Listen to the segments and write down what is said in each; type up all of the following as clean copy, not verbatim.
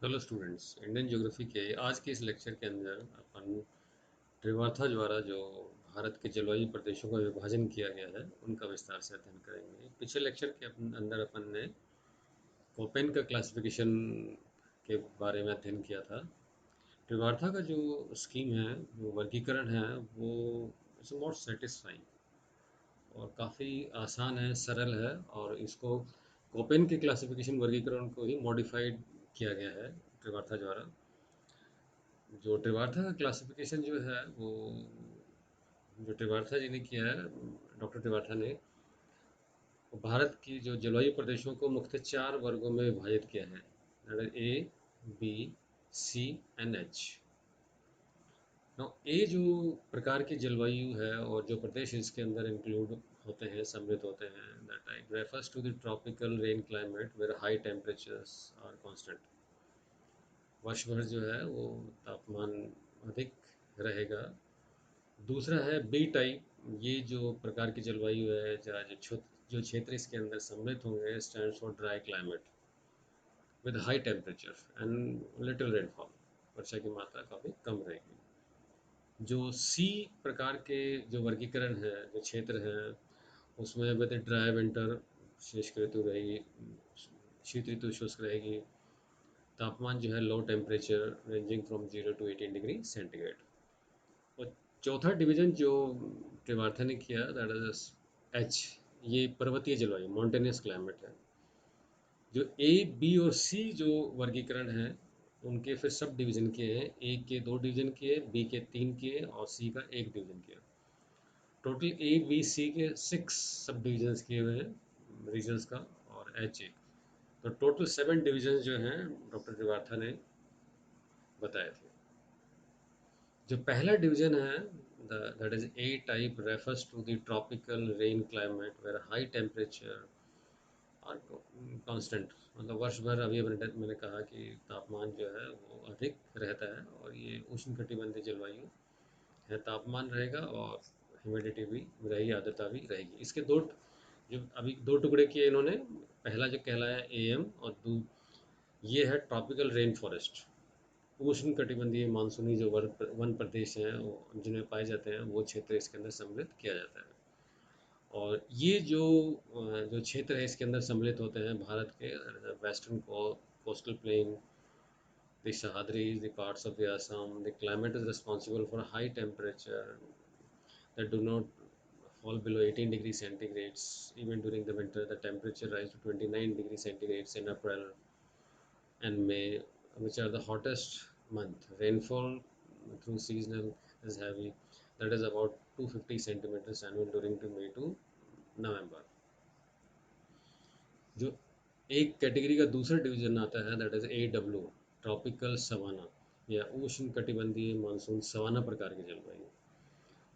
Hello students, Indian geography के आज के इस लेक्चर के अंदर अपन त्रिवार्था द्वारा जो भारत के जलवायु प्रदेशों का विभाजन किया गया है उनका विस्तार से अध्ययन करेंगे। पिछले लेक्चर के अंदर अपन ने कोपेन का क्लासिफिकेशन के बारे में अध्ययन किया था। त्रिवार्था का जो स्कीम है, जो वर्गीकरण है, वो इट्स मोर सेटिस्फाइंग और काफ़ी आसान है, सरल है। और इसको कोपेन के क्लासिफिकेशन वर्गीकरण को ही मॉडिफाइड किया गया है त्रिवार्था द्वारा। जो त्रिवार्था का क्लासिफिकेशन जो है वो जो त्रिवार्था जी ने किया है, डॉक्टर त्रिवार्था ने, वो भारत की जो जलवायु प्रदेशों को मुख्यतः 4 वर्गों में विभाजित किया है। That is A, B, C and H. Now A जो प्रकार की जलवायु है और जो प्रदेश इसके अंदर इंक्लूड होते हैं, सम्मिलित होते हैं, that type refers to the tropical rain climate where high temperatures are constant. वर्ष भर जो है वो तापमान अधिक रहेगा। दूसरा है बी टाइप। ये जो प्रकार की जलवायु है, या जो क्षेत्र इसके अंदर सम्मिलित होंगे, stands for dry climate with high temperature and little rainfall. वर्षा की मात्रा काफ़ी कम रहेगी। जो सी प्रकार के जो वर्गीकरण है, जो क्षेत्र है, उसमें विद ड्राई विंटर, शुष्क ऋतु रहेगी, शीत ऋतु शुष्क रहेगी। तापमान जो है low temperature ranging from 0 to 18 degree centigrade. और चौथा डिवीजन जो त्रिवार्था ने किया, दैट इज एच। ये पर्वतीय जलवायु, माउंटेनियस क्लाइमेट है। जो ए, बी और सी जो वर्गीकरण है, उनके फिर सब डिवीजन किए हैं। ए के 2 डिवीजन किए, बी के 3 किए और सी का 1 डिवीजन किया। टोटल ए, बी, सी के 6 सब डिविजन्स किए हुए हैं रीजन्स का, और एच ए। तो टोटल 7 डिवीजन जो हैं डॉक्टर त्रिवार्था ने बताए थे। जो पहला डिवीजन है, that is A type, refers to the tropical rain climate where high temperature और कांस्टेंट। मतलब वर्ष भर, अभी मैंने कहा कि तापमान जो है वो अधिक रहता है, और ये उष्णकटिबंधीय जलवायु है। तापमान रहेगा और ह्यूमिडिटी भी रहेगी, आर्द्रता भी रहेगी। इसके दो, जो अभी दो टुकड़े किए इन्होंने। पहला जो कहलाया ए एम, और ये है ट्रॉपिकल रेन फॉरेस्ट। उष्ण कटिबंधीय मानसूनी जो वन प्रदेश हैं जिनमें पाए जाते हैं, वो क्षेत्र इसके अंदर सम्मिलित किया जाता है। और ये जो क्षेत्र है इसके अंदर सम्मिलित होते हैं भारत के western coastal plain, the Sahadris, the parts of the Assam. The climate is responsible for high temperature that do not fall below 18 degrees centigrades. Even during the winter, the temperature rises to 29 degrees centigrades in April and May, which are the hottest month. Rainfall through seasonal is heavy. That is about 250 centimeters annual during the May to November. जो एक category का दूसरा division आता है, that is A W, tropical savanna, या उष्ण कटिबंधीय monsoon savanna प्रकार की जलवायु।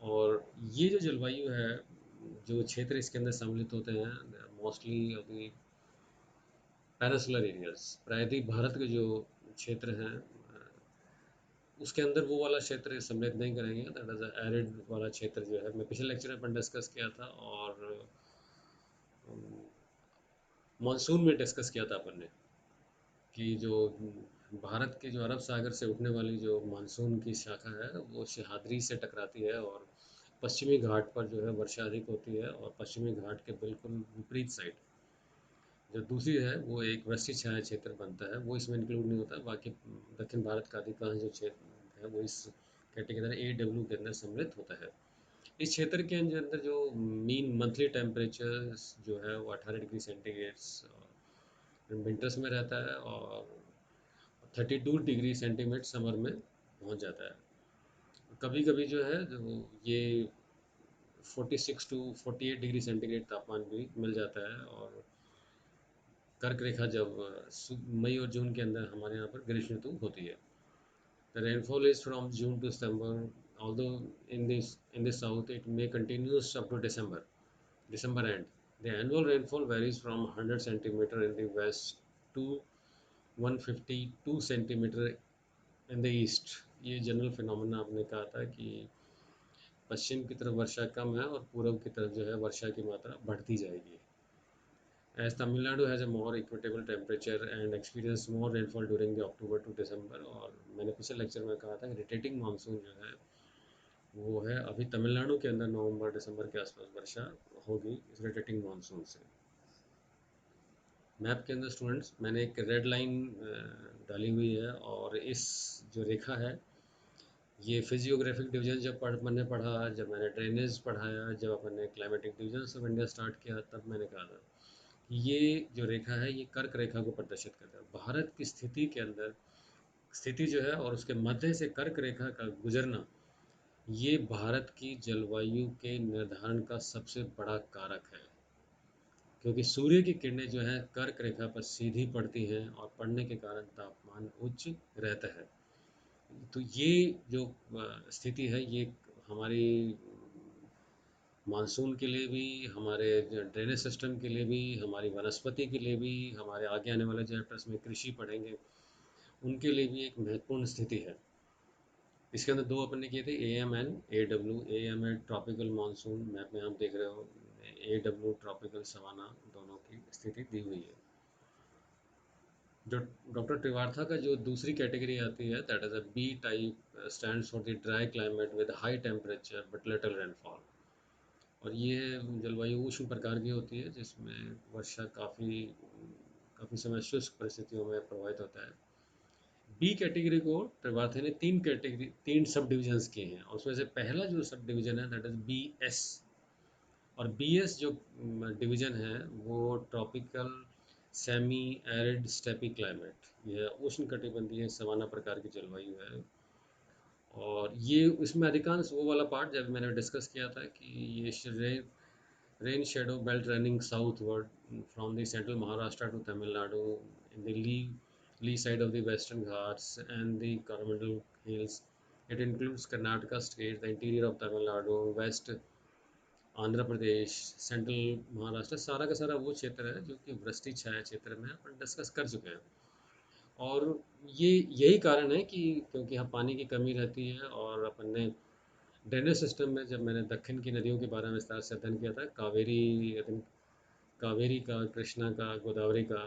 और ये जो जलवायु है, जो क्षेत्र इसके अंदर सम्मिलित होते हैं, मोस्टली अभी पेनिसुलर एरियाज, प्रायद्वीप भारत के जो क्षेत्र हैं, उसके अंदर वो वाला क्षेत्र सम्मिलित नहीं करेंगे। दैट इज एरिड वाला क्षेत्र जो है, मैं पिछले लेक्चर में अपन डिस्कस किया था। और मानसून में डिस्कस किया था अपन ने कि जो भारत के जो अरब सागर से उठने वाली जो मानसून की शाखा है, वो सह्याद्री से टकराती है और पश्चिमी घाट पर जो है वर्षा अधिक होती है। और पश्चिमी घाट के बिल्कुल विपरीत साइड जो दूसरी है, वो एक वृष्टि छाया क्षेत्र बनता है। वो इसमें इंक्लूड नहीं होता। बाकी दक्षिण भारत का अधिकांश जो क्षेत्र है वो इस कैटेगरी ए डब्ल्यू के अंदर सम्मिलित होता है। इस क्षेत्र के अंदर जो मीन मंथली टेम्परेचर जो है वो 18 डिग्री सेंटीग्रेड्स विंटर्स में रहता है, और 32 डिग्री सेंटीग्रेड समर में पहुंच जाता है। कभी कभी जो है जो ये 46 to 48 डिग्री सेंटीग्रेड तापमान भी मिल जाता है। और कर्क रेखा जब मई और जून के अंदर हमारे यहाँ पर ग्रीष्म ऋतु होती है। The rainfall is from June to September, although in this south it may continues up to December end. The annual rainfall varies from 100 centimeter in the west to 152 centimeter in the east. ये general phenomena आपने कहा था कि पश्चिम की तरफ वर्षा कम है और पूर्व की तरफ जो है वर्षा की मात्रा बढ़ती जाएगी। As Tamil Nadu has a more equitable temperature and experience more rainfall during the October to December, और मैंने पिछले लेक्चर में कहा था कि रोटेटिंग मानसून जो है वो है अभी तमिलनाडु के अंदर नवंबर दिसंबर के आसपास वर्षा होगी इस रोटेटिंग मानसून से। मैप के अंदर स्टूडेंट्स मैंने एक रेड लाइन डाली हुई है, और इस जो रेखा है ये फिजियोग्राफिक डिवीजन जब मैंने पढ़ा, जब मैंने ड्रेनेज पढ़ाया, जब अपन ने climatic division of India start किया, तब मैंने कहा था ये जो रेखा है ये कर्क रेखा को प्रदर्शित करता है। भारत की स्थिति के अंदर स्थिति जो है और उसके मध्य से कर्क रेखा का गुजरना, ये भारत की जलवायु के निर्धारण का सबसे बड़ा कारक है, क्योंकि सूर्य की किरणें जो है कर्क रेखा पर सीधी पड़ती हैं और पड़ने के कारण तापमान उच्च रहता है। तो ये जो स्थिति है ये हमारी मानसून के लिए भी, हमारे ड्रेनेज सिस्टम के लिए भी, हमारी वनस्पति के लिए भी, हमारे आगे आने वाले चैप्टर्स में कृषि पढ़ेंगे उनके लिए भी एक महत्वपूर्ण स्थिति है। इसके अंदर दो अपन ने किए थे, A M N A W. A M है ट्रॉपिकल मानसून, मैप में आप देख रहे हो, ए डब्ल्यू ट्रॉपिकल सवाना, दोनों की स्थिति दी हुई है। जो डॉक्टर त्रिवार्था का जो दूसरी कैटेगरी आती है that is a B type, stands for the dry climate with high temperature but little rainfall. और ये जलवायु उष्ण प्रकार की होती है जिसमें वर्षा काफ़ी काफ़ी समय शुष्क परिस्थितियों में प्रभावित होता है। बी कैटेगरी को त्रिवार्थे ने तीन सब डिविजन्स किए हैं, और उसमें से पहला जो सब डिवीजन है दैट इज बी एस। और बी एस जो डिवीजन है वो tropical semi arid steppe climate, यह उष्ण कटिबंधीय सवाना प्रकार की जलवायु है। और ये इसमें अधिकांश वो वाला पार्ट जब मैंने डिस्कस किया था कि ये rain shadow belt running southward from the central Maharashtra to Tamil Nadu in the lee side of the Western Ghats and the Coromandel Hills. It includes Karnataka state, the interior of Tamil Nadu, West Andhra Pradesh, central Maharashtra, सारा का सारा वो क्षेत्र है जो कि वृष्टि छाया क्षेत्र में अपन डिस्कस कर चुके हैं। और ये यही कारण है कि क्योंकि यहाँ पानी की कमी रहती है, और अपन ने ड्रेनेज सिस्टम में जब मैंने दक्षिण की नदियों के बारे में विस्तार से अध्ययन किया था, कावेरी का, कृष्णा का, गोदावरी का,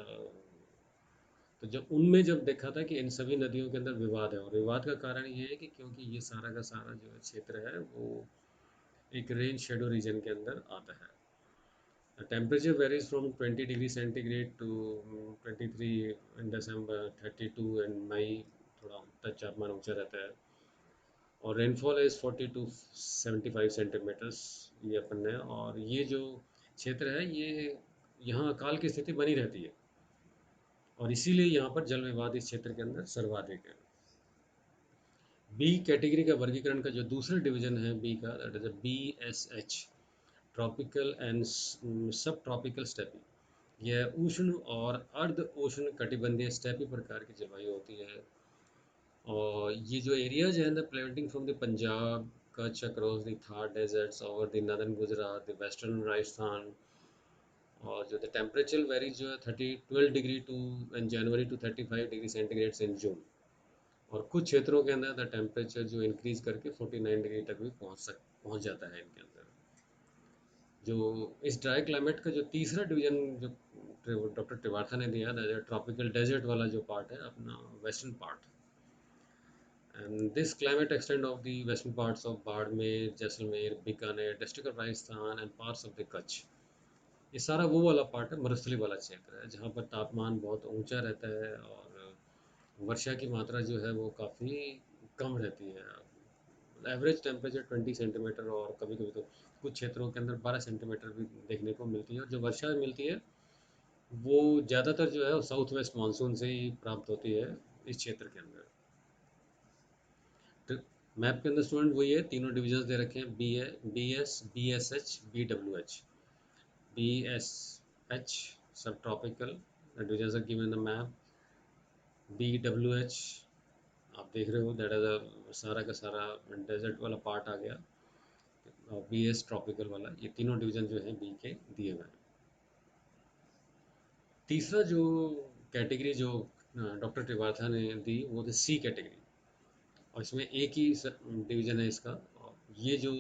तो जब उनमें जब देखा था कि इन सभी नदियों के अंदर विवाद है, और विवाद का कारण ये है कि क्योंकि ये सारा का सारा जो क्षेत्र है वो एक रेन शेडो रीजन के अंदर आता है। Temperature varies from 20 degree centigrade to 23 in December, 32 in May, थोड़ा तापमान ऊंचा रहता है। और रेनफॉल इज़ 40 टू 75 सेंटीमीटर्स ये अपन ने। और ये जो क्षेत्र है ये यहाँ अकाल की स्थिति बनी रहती है, और इसीलिए यहाँ पर जल विवाद इस क्षेत्र के अंदर सर्वाधिक है। बी कैटेगरी का वर्गीकरण का जो दूसरा डिवीजन है बी का, that is B S H, tropical and सब ट्रॉपिकल स्टेपी। यह उष्ण और अर्ध उष्ण कटिबंधीय स्टेपी प्रकार की जलवायु होती है। और ये जो एरियाज हैं द प्लेमेंटिंग from the Punjab, Kutch across the Thar deserts over the northern Gujarat, the western Rajasthan. और जो द टेम्परेचर वेरीज जो है 12 degree to in January to 35 degree centigrade in June. और कुछ क्षेत्रों के अंदर द टेम्परेचर जो इंक्रीज करके 49 डिग्री तक भी पहुंच जाता है इनके अंदर। जो इस ड्राई क्लाइमेट का जो तीसरा डिवीजन जो डॉक्टर त्रिवार्था ने दिया, ट्रॉपिकल डेजर्ट वाला जो पार्ट है अपना western part, and this climate extend of the western parts of Barmer, Jaisalmer, Bikaner, district of Rajasthan and parts of the Kutch. ये सारा वो वाला पार्ट है, मरुस्थली वाला क्षेत्र है, जहाँ पर तापमान बहुत ऊंचा रहता है और वर्षा की मात्रा जो है वो काफ़ी कम रहती है। एवरेज टेम्परेचर 20 सेंटीमीटर, और कभी कभी तो कुछ क्षेत्रों के अंदर 12 सेंटीमीटर भी देखने को मिलती है। और जो वर्षा मिलती है वो ज़्यादातर जो है साउथ वेस्ट मानसून से ही प्राप्त होती है इस क्षेत्र के अंदर। तो मैप के अंदर स्टूडेंट वही है, तीनों डिविजन्स दे रखे हैं, बी है, B S, B S H, B W H. B S H sub tropical divisions are given in the map. B W H आप देख रहे हो दैट इज सारा का सारा डेजर्ट वाला पार्ट आ गया। और बी एस ट्रॉपिकल वाला, ये तीनों डिवीजन जो है बी के दिए हुए हैं। तीसरा जो कैटेगरी जो डॉक्टर त्रिवार्था ने दी वो थी सी कैटेगरी, और इसमें एक ही डिवीजन है इसका। और ये जो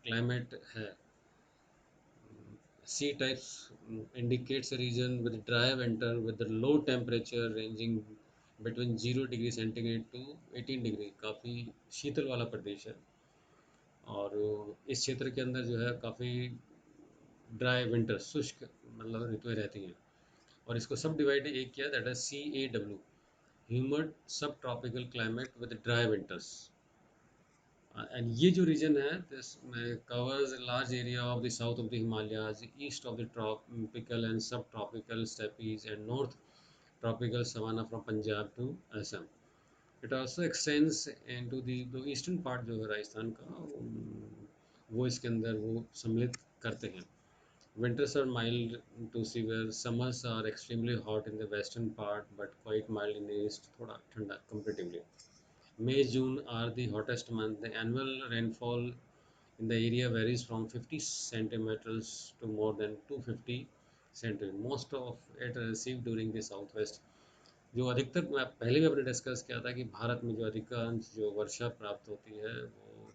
क्लाइमेट है C types indicates a region with dry winter with the low temperature ranging between 0 degree centigrade to 18 degree, काफ़ी शीतल वाला प्रदेश है। और इस क्षेत्र के अंदर जो है काफ़ी ड्राई विंटर, शुष्क मतलब ऋतुएं रहती हैं। और इसको सब डिवाइड एक किया, that is CAW, humid sub tropical climate with dry winters. And ये जो रीजन है this covers large area of the south of the Himalayas, east of the tropical and सब tropical steppes and north tropical savanna from Punjab to Assam. It also extends into the eastern part जो है राजस्थान का, वो इसके अंदर वो सम्मिलित करते हैं। Winters are mild to severe. Summers are extremely hot in the western part, but quite mild in the east. थोड़ा ठंडा comparatively. May June are the hottest month. The annual rainfall in the area varies from 50 centimeters to more than 250 centimeters. Most of it received during the southwest. जो अधिकतर मैं पहले भी अपने discuss किया था कि भारत में जो अधिकांश जो वर्षा प्राप्त होती है वो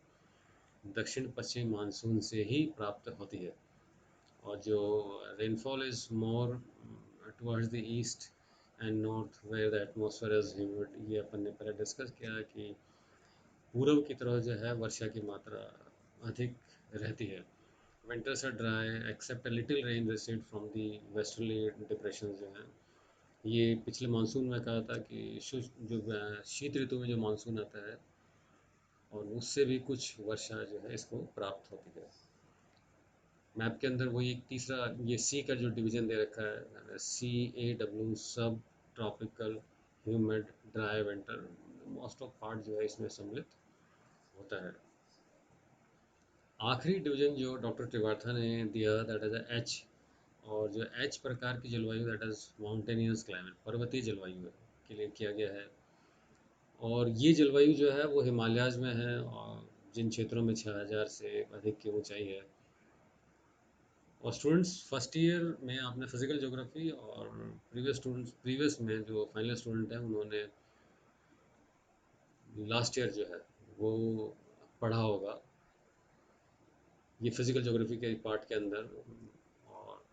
दक्षिण पश्चिम मानसून से ही प्राप्त होती है। और जो rainfall is more towards the east and north where the atmosphere is humid. ये अपन ने पहले डिस्कस किया है कि पूर्व की तरफ जो है वर्षा की मात्रा अधिक रहती है। Winters are dry except a little rain received from the westerly depression जो है। ये पिछले मानसून में कहा था कि जो शीत ऋतु में जो मानसून आता है और उससे भी कुछ वर्षा जो है इसको प्राप्त होती है। मैप के अंदर वही एक तीसरा ये सी का जो डिवीजन दे रखा है, CAW सब tropical humid dry winter, most of part जो है इसमें सम्मिलित होता है। आखिरी डिवीजन जो डॉक्टर त्रिवार्था ने दिया दैट इज H, और जो H प्रकार की जलवायु दैट इज माउंटेनियस क्लाइमेट, पर्वतीय जलवायु है के लिए किया गया है। और ये जलवायु जो है वो हिमालयाज में है और जिन क्षेत्रों में 6000 से अधिक की ऊंचाई है। और स्टूडेंट्स फर्स्ट ईयर में आपने फिजिकल ज्योग्राफी और प्रीवियस में जो फाइनल स्टूडेंट हैं उन्होंने लास्ट ईयर जो है वो पढ़ा होगा ये फिजिकल ज्योग्राफी के पार्ट के अंदर। और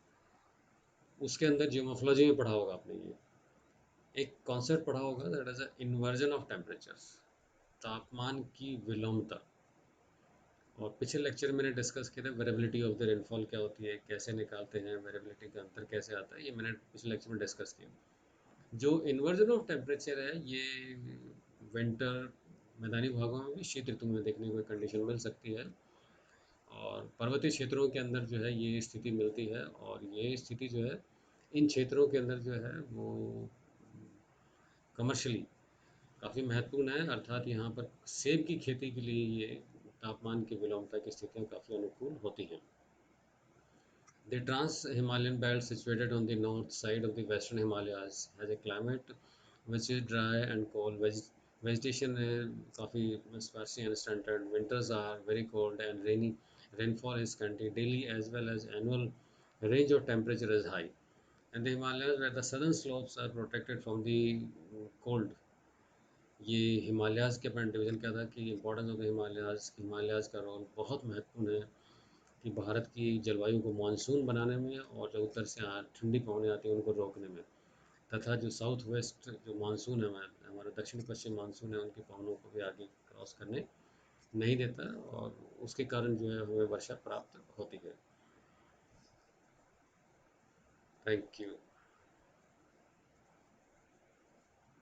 उसके अंदर जियोमोर्फोलॉजी में पढ़ा होगा आपने ये एक कॉन्सेप्ट पढ़ा होगा that is inversion of temperatures, तापमान की विलोमता। और पिछले लेक्चर में मैंने डिस्कस किया था वेरिएबिलिटी ऑफ द रेनफॉल क्या होती है, कैसे निकालते हैं, वेरिएबिलिटी का अंतर कैसे आता है, ये मैंने पिछले लेक्चर में डिस्कस किया। जो इन्वर्जन ऑफ टेम्परेचर है ये विंटर मैदानी भागों में भी शीत ऋतु में देखने को कंडीशन मिल सकती है। और पर्वतीय क्षेत्रों के अंदर जो है ये स्थिति मिलती है। और ये स्थिति जो है इन क्षेत्रों के अंदर जो है वो कमर्शियली काफ़ी महत्वपूर्ण है, अर्थात यहाँ पर सेब की खेती के लिए ये तापमान की विलोमता की स्थितियाँ काफ़ी अनुकूल होती हैं। The Trans-Himalayan belt, situated on the north side of the Western Himalayas, has a climate which is dry and cold. Vegetation is काफ़ी sparsely and stunted. Winters are very cold and rainy. Rainfall is scanty. Daily as well as annual range of temperature is high. And the Himalayas, where the southern slopes are protected from the cold. ये Himalayas के अपन division क्या था कि importance of the Himalayas का role बहुत महत्वपूर्ण है कि भारत की जलवायु को मानसून बनाने में और जो उत्तर से ठंडी पवनें आती हैं उनको रोकने में, तथा जो साउथ वेस्ट जो मानसून है हमारा दक्षिण पश्चिम मानसून है उनकी पवनों को भी आगे क्रॉस करने नहीं देता और उसके कारण जो है हमें वर्षा प्राप्त होती है। Thank you.